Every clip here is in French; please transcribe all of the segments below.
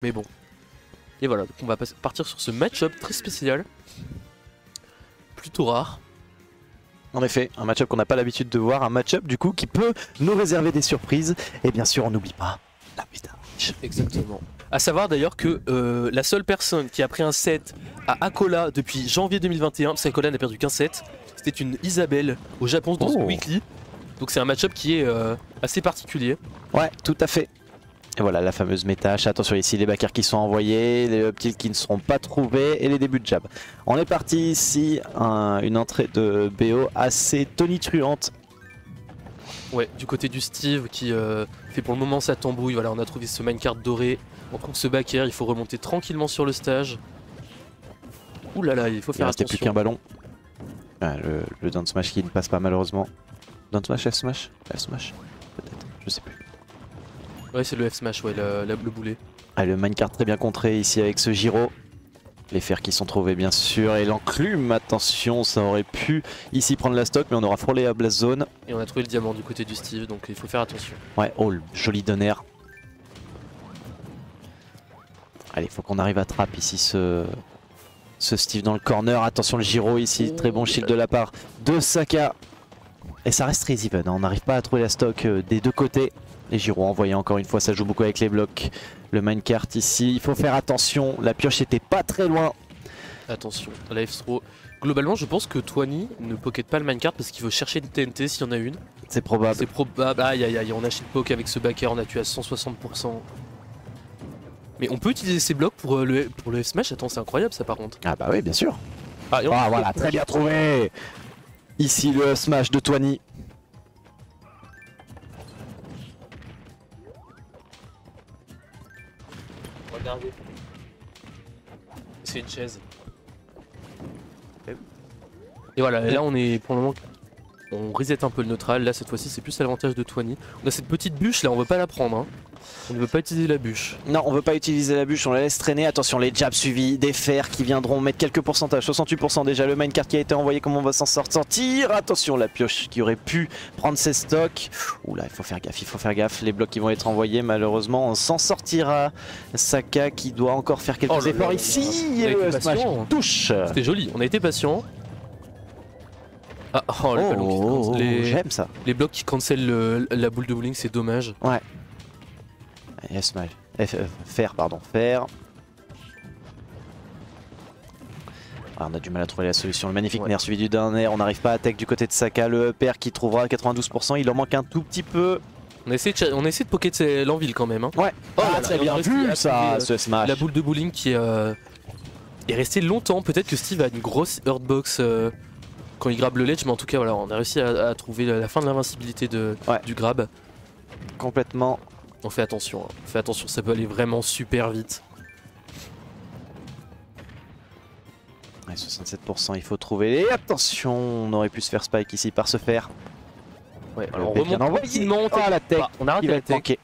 Mais bon. Et voilà, donc on va partir sur ce match-up très spécial. Plutôt rare. En effet, un match-up qu'on n'a pas l'habitude de voir, un match-up du coup qui peut nous réserver des surprises. Et bien sûr, on n'oublie pas la méta. Exactement. A savoir d'ailleurs que la seule personne qui a pris un set à Akola depuis janvier 2021, parce qu'Akola n'a perdu qu'un set, c'était une Isabelle au Japon dans ce weekly. Donc c'est un match-up qui est assez particulier. Ouais, tout à fait. Et voilà la fameuse métâche. Attention ici, les backers qui sont envoyés, les up-tilts qui ne seront pas trouvés et les débuts de jab. On est parti ici, une entrée de BO assez tonitruante. Ouais, du côté du Steve qui fait pour le moment sa tambouille. Voilà, on a trouvé ce minecart doré. On trouve ce backer, il faut remonter tranquillement sur le stage. Ouh là là, il faut faire attention. Il restait plus qu'un ballon. Ah, le down smash qui ne passe pas malheureusement. Down smash, F smash? F smash? Peut-être, je sais plus. Ouais, c'est le F smash, ouais, le boulet. Ah, le minecart très bien contré ici avec ce gyro. Les fers qui sont trouvés bien sûr et l'enclume, attention, ça aurait pu ici prendre la stock mais on aura frôlé à Blast Zone. Et on a trouvé le diamant du côté du Steve, donc il faut faire attention. Ouais, oh le joli donner. Allez, il faut qu'on arrive à trap ici ce Steve dans le corner. Attention le gyro ici, très bon shield de la part de Saka. Et ça reste très even, hein. On n'arrive pas à trouver la stock des deux côtés. Les gyros envoyés encore une fois, ça joue beaucoup avec les blocs. Le minecart ici, il faut faire attention, la pioche était pas très loin. Attention, la F-throw. Globalement, je pense que Twani ne pocket pas le minecart parce qu'il veut chercher une TNT s'il y en a une. C'est probable. C'est probable. Aïe aïe aïe, on a shitpoke avec ce backer, on a tué à 160%. Mais on peut utiliser ces blocs pour le F-smash. Attends, c'est incroyable ça par contre. Ah bah oui, bien sûr. Ah, voilà, très bien trouvé. Ici le smash de Twani. Regardez. C'est une chaise. Et voilà, là on est pour le moment. On reset un peu le neutral. Là cette fois-ci c'est plus à l'avantage de Twani. On a cette petite bûche là, on veut pas la prendre. Hein. On ne veut pas utiliser la bûche. Non, on veut pas utiliser la bûche, on la laisse traîner. Attention, les jabs suivis, des fers qui viendront mettre quelques pourcentages. 68% déjà, le minecart qui a été envoyé, comment on va s'en sortir? Attention, la pioche qui aurait pu prendre ses stocks. Oula, il faut faire gaffe, il faut faire gaffe. Les blocs qui vont être envoyés, malheureusement, on s'en sortira. Saka qui doit encore faire quelques efforts ici. Et le smash touche. C'était joli, on a été patient. Ah, oh, le ballon qui j'aime ça. Les blocs qui cancel la boule de bowling, c'est dommage. Ouais. Yes, smash. Fer, pardon, fer. Ah, on a du mal à trouver la solution. Le magnifique nerf suivi du dernier. On n'arrive pas à tech du côté de Saka. Le père qui trouvera 92%. Il en manque un tout petit peu. On a essayé de pocket l'enville quand même. Hein. Ouais. Oh, très bien vu ça, ce smash. La boule de bowling qui est restée longtemps. Peut-être que Steve a une grosse hurtbox quand il grabe le ledge. Mais en tout cas, voilà, on a réussi à trouver la fin de l'invincibilité du grab. Complètement. On fait attention, hein. On fait attention, ça peut aller vraiment super vite. Ouais, 67%, il faut trouver. Et attention, on aurait pu se faire spike ici par ce fer. Ouais, alors on remonte tranquillement. Oh, la tech, on arrête la tech. Manqué.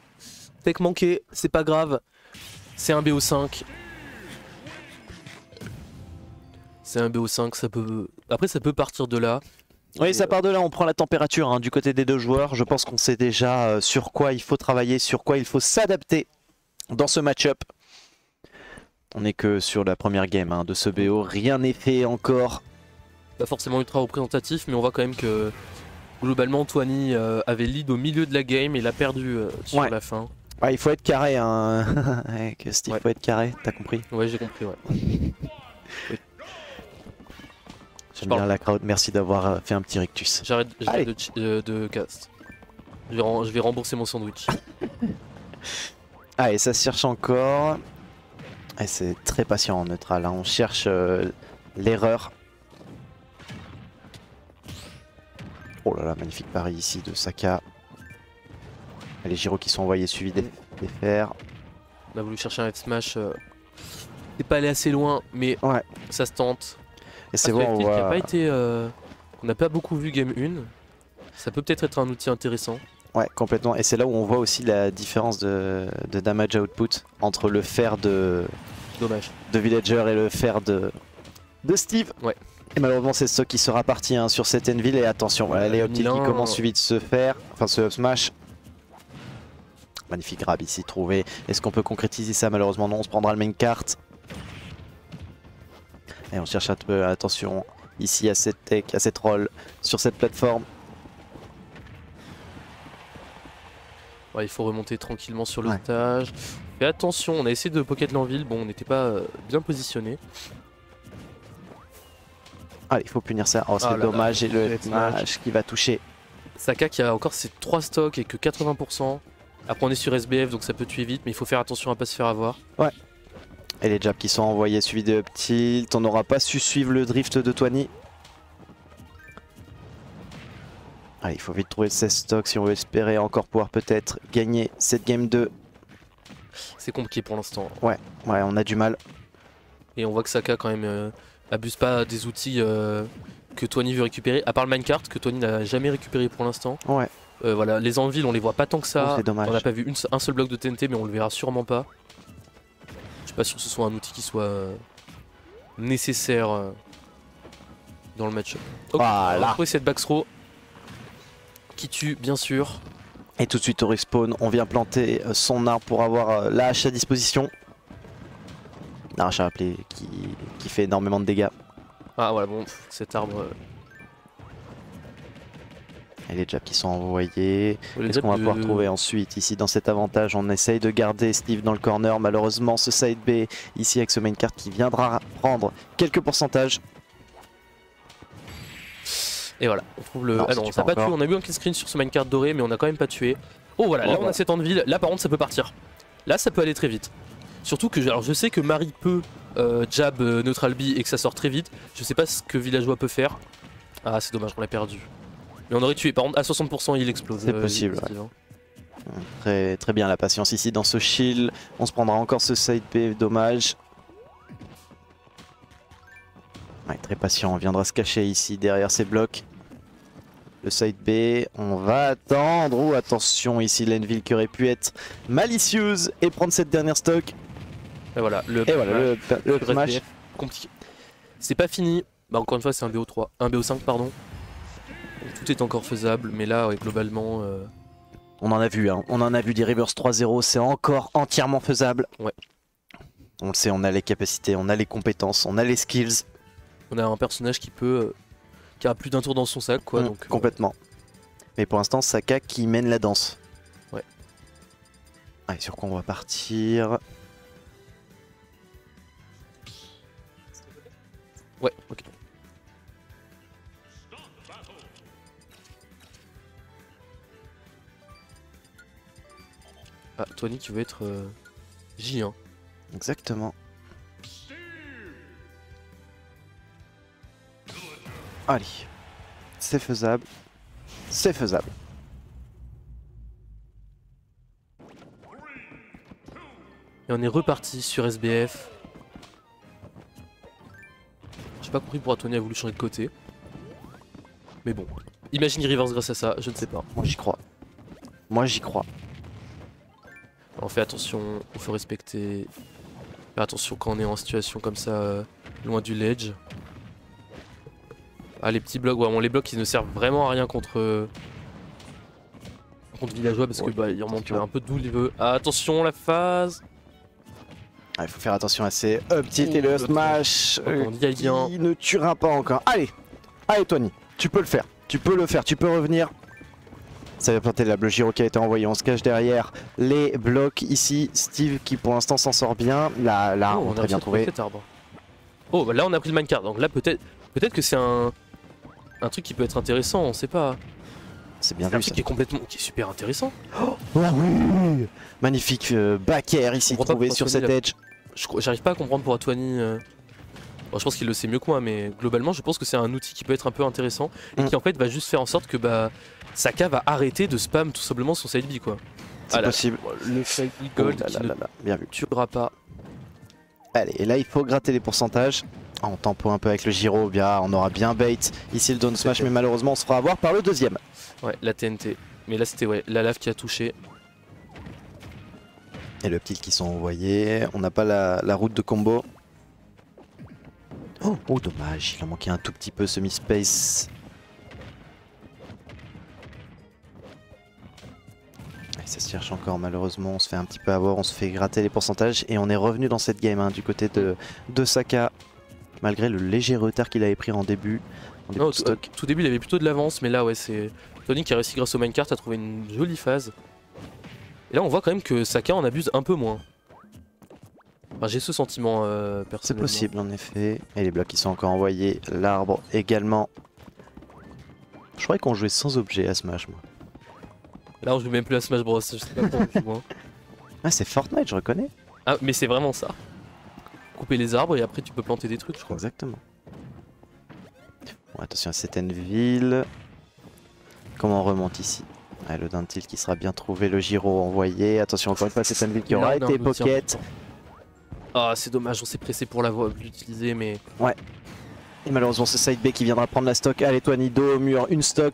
Tech manqué, c'est pas grave. C'est un BO5. C'est un BO5, ça peut. Après, ça peut partir de là. Oui, ça part de là, on prend la température hein, du côté des deux joueurs. Je pense qu'on sait déjà sur quoi il faut travailler, sur quoi il faut s'adapter dans ce match-up. On n'est que sur la première game hein, de ce BO, rien n'est fait encore. Pas forcément ultra représentatif, mais on voit quand même que globalement Twani avait lead au milieu de la game et l'a perdu sur la fin. Ouais, il faut être carré, hein. Que Steve, faut être carré, t'as compris? Ouais, j'ai compris, ouais. J'aime bien la crowd, merci d'avoir fait un petit rictus. J'arrête de cast. Je vais rembourser mon sandwich. Ah, et ça se cherche encore. Et c'est très patient en neutral, hein. On cherche l'erreur. Oh là là, magnifique pari ici de Saka. Et les gyros qui sont envoyés suivis des fers. On a voulu chercher un F-smash. C'est pas allé assez loin, mais ça se tente. Et c'est bon, on voit... on n'a pas beaucoup vu game 1. Ça peut peut-être être un outil intéressant. Ouais, complètement. Et c'est là où on voit aussi la différence de damage output entre le fer de Villager et le fer de Steve. Ouais. Et malheureusement, c'est ce qui sera parti hein, sur cette Enville. Et attention, voilà, les up qui commencent suivi de se faire. Enfin, ce up smash. Magnifique grab ici trouvé. Est-ce qu'on peut concrétiser ça? Malheureusement non, on se prendra le main carte. Et on cherche un peu, attention, ici à cette tech, à cette roll, sur cette plateforme. Ouais, il faut remonter tranquillement sur l'otage. Fais attention, on a essayé de pocket l'enville, bon on n'était pas bien positionné. Allez, il faut punir ça. Oh, c'est dommage, et le smash qui va toucher. Saka qui a encore ses 3 stocks et que 80%. Après on est sur SBF donc ça peut tuer vite, mais il faut faire attention à pas se faire avoir. Ouais. Et les jabs qui sont envoyés suivis de up tilt. On n'aura pas su suivre le drift de Twani. Allez, il faut vite trouver 16 stocks si on veut espérer encore pouvoir peut-être gagner cette game 2. C'est compliqué pour l'instant. Ouais, on a du mal. Et on voit que Saka quand même abuse pas des outils que Twani veut récupérer, à part le minecart que Twani n'a jamais récupéré pour l'instant. Ouais. Voilà, les enviles on les voit pas tant que ça. C'est dommage. On n'a pas vu un seul bloc de TNT mais on le verra sûrement pas. Je suis pas sûr que ce soit un outil qui soit nécessaire dans le match-up. Okay, voilà. On va trouver cette back throw qui tue bien sûr. Et tout de suite au respawn, on vient planter son arbre pour avoir la hache à disposition. La hache à rappeler qui fait énormément de dégâts. Ah voilà, bon, cet arbre... Et les jabs qui sont envoyés. Est-ce qu'on va pouvoir trouver ensuite ici dans cet avantage? On essaye de garder Steve dans le corner. Malheureusement ce side B ici avec ce main card qui viendra prendre quelques pourcentages. Et voilà, on trouve le... Non, ah non, ça n'a pas tué, on a eu un kill screen sur ce minecart doré mais on a quand même pas tué. Oh voilà, là on a cette envie, là par contre ça peut partir. Là ça peut aller très vite. Surtout que alors je sais que Marie peut jab neutral B et que ça sort très vite. Je sais pas ce que Villageois peut faire. Ah c'est dommage, on l'a perdu. Mais on aurait tué, par contre à 60% il explose. C'est possible, ouais. Très bien la patience ici dans ce shield. On se prendra encore ce side B, dommage. Ouais, très patient, on viendra se cacher ici derrière ces blocs. Le side B, on va attendre. Oh attention ici l'Enville qui aurait pu être malicieuse et prendre cette dernière stock. Et voilà, le smash compliqué. C'est pas fini, bah encore une fois c'est un BO3, un BO5 pardon. Tout est encore faisable, mais là ouais, globalement... On en a vu, hein. On en a vu des reverse 3-0, c'est encore entièrement faisable. Ouais. On le sait, on a les capacités, on a les compétences, on a les skills. On a un personnage qui peut... qui a plus d'un tour dans son sac quoi. Donc, complètement. Mais pour l'instant Saka qui mène la danse. Ouais. Allez, sur quoi on va partir? Ouais, ok. Ah, Twani qui veut être J1. Exactement. Allez, c'est faisable. C'est faisable. Et on est reparti sur SBF. J'ai pas compris pourquoi Twani a voulu changer de côté. Mais bon, imagine reverse grâce à ça, je ne sais pas. Moi j'y crois. Moi j'y crois. On fait attention, il faut respecter. Faire attention quand on est en situation comme ça, loin du ledge. Ah les petits blocs, ouais, bon, les blocs qui ne servent vraiment à rien contre Villageois parce que bah il remonte un peu d'où il veut. Ah, attention la phase. Ah, il faut faire attention à ces up tilt et le smash qui ne tuera pas encore. Allez, allez Twani, tu peux le faire, tu peux le faire, tu peux revenir. Ça va planter la Bleu Giro qui a été envoyée, on se cache derrière les blocs ici. Steve qui pour l'instant s'en sort bien, là on a très bien trouvé. Oh bah là on a pris le minecart, donc là peut-être que c'est un truc qui peut être intéressant, on sait pas. C'est bien vu, ça. Qui est super intéressant. Oh oui, magnifique back air ici trouvé sur cet edge. J'arrive pas à comprendre pour Twani. Bon, je pense qu'il le sait mieux que moi, mais globalement je pense que c'est un outil qui peut être un peu intéressant et qui en fait va juste faire en sorte que bah Saka va arrêter de spam tout simplement son side B quoi. C'est possible. Le side B gold qui ne tuera pas. Allez, et là il faut gratter les pourcentages. On tempo un peu avec le Giro, bien, on aura bien bait ici le down smash, mais malheureusement on se fera avoir par le deuxième. Ouais, la TNT. Mais là c'était la lave qui a touché. Et le petit qui sont envoyés, on n'a pas la route de combo. Oh dommage, il en manquait un tout petit peu semi-space. Ça se cherche encore malheureusement, on se fait un petit peu avoir, on se fait gratter les pourcentages et on est revenu dans cette game du côté de Saka. Malgré le léger retard qu'il avait pris en début. Non, tout début il avait plutôt de l'avance, mais là ouais c'est Tony qui a réussi grâce au minecart à trouver une jolie phase. Et là on voit quand même que Saka en abuse un peu moins. Enfin, j'ai ce sentiment personnellement. C'est possible en effet. Et les blocs qui sont encore envoyés, l'arbre également. Je croyais qu'on jouait sans objet à Smash moi. Là on joue même plus à Smash Bros, je sais pas pourquoi on joue, hein. Ah c'est Fortnite, je reconnais. Ah mais c'est vraiment ça. Couper les arbres et après tu peux planter des trucs je crois. Exactement. Bon, attention à cette ville. Comment on remonte ici? Ah, le Dentil qui sera bien trouvé, le gyro envoyé. Attention encore une fois cette ville qui aura été pocket. Ah c'est dommage, on s'est pressé pour l'utiliser mais... Ouais. Et malheureusement c'est Side B qui viendra prendre la stock. Allez toi Nido au mur, une stock.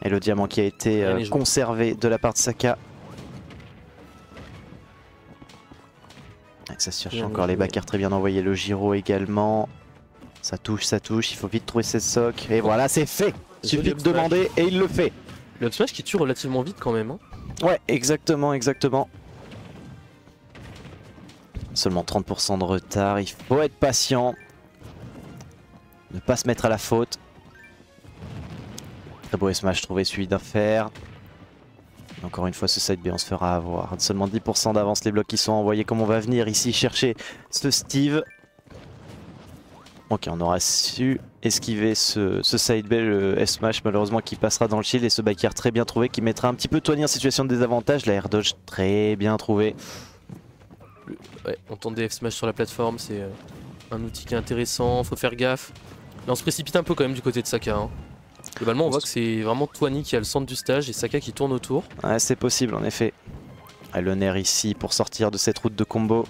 Et le diamant qui a été conservé de la part de Saka. Ça se cherche encore les backers très bien envoyés, le gyro également. Ça touche, il faut vite trouver ses stocks. Et voilà, c'est fait. Il suffit de demander et il le fait. Le up smash qui tue relativement vite quand même. Hein. Ouais, exactement. Seulement 30% de retard, il faut être patient. Ne pas se mettre à la faute. Très beau smash trouvé, celui d'un fer. Encore une fois ce side B on se fera avoir. Seulement 10% d'avance les blocs qui sont envoyés. Comme on va venir ici chercher ce Steve. Ok, on aura su esquiver ce side B, le S-Smash malheureusement qui passera dans le shield. Et ce backer très bien trouvé qui mettra un petit peu Tony en situation de désavantage. La air dodge très bien trouvé. Ouais, on tente des F-Smash sur la plateforme, c'est un outil qui est intéressant, faut faire gaffe. Là on se précipite un peu quand même du côté de Saka. Hein. Globalement on voit que c'est vraiment Tony qui a le centre du stage et Saka qui tourne autour. Ouais c'est possible en effet. Ah, le nerf ici pour sortir de cette route de combo.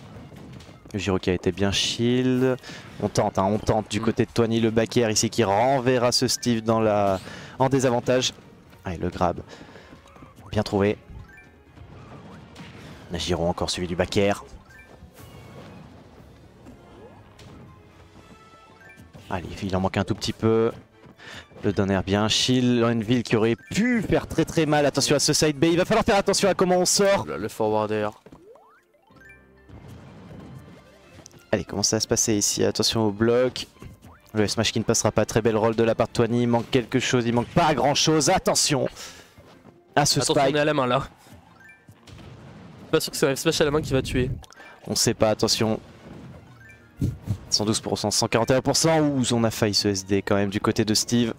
Le gyro qui a été bien shield. On tente du côté de Tony, le backer ici qui renverra ce Steve en désavantage. Allez le grab. Bien trouvé. Le gyro encore suivi du backer. Allez, il en manque un tout petit peu. Le donner bien shield, une ville qui aurait pu faire très mal. Attention à ce side B, il va falloir faire attention à comment on sort. Le forwarder. Allez, comment ça va se passer ici? Attention au bloc. Le smash qui ne passera pas, très belle roll de la part de Tony. Il manque quelque chose, il manque pas grand chose. Attention à ce spike. Attention, on est à la main là. Pas sûr que c'est un smash à la main qui va tuer. On sait pas, attention. 112%, 141%. Ouh, on a failli ce SD quand même du côté de Steve.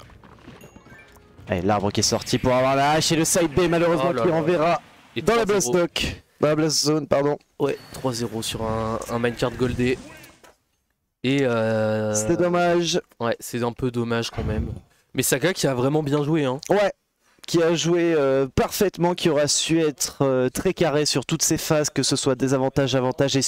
Allez, l'arbre qui est sorti pour avoir la hache et le side B malheureusement qui renverra dans la blast stock. Dans la blast zone, pardon. Ouais, 3-0 sur un minecart goldé. Et c'était dommage. Ouais, c'est un peu dommage quand même. Mais Saka qui a vraiment bien joué. Hein. Ouais, qui a joué parfaitement, qui aura su être très carré sur toutes ses phases, que ce soit désavantage, avantage et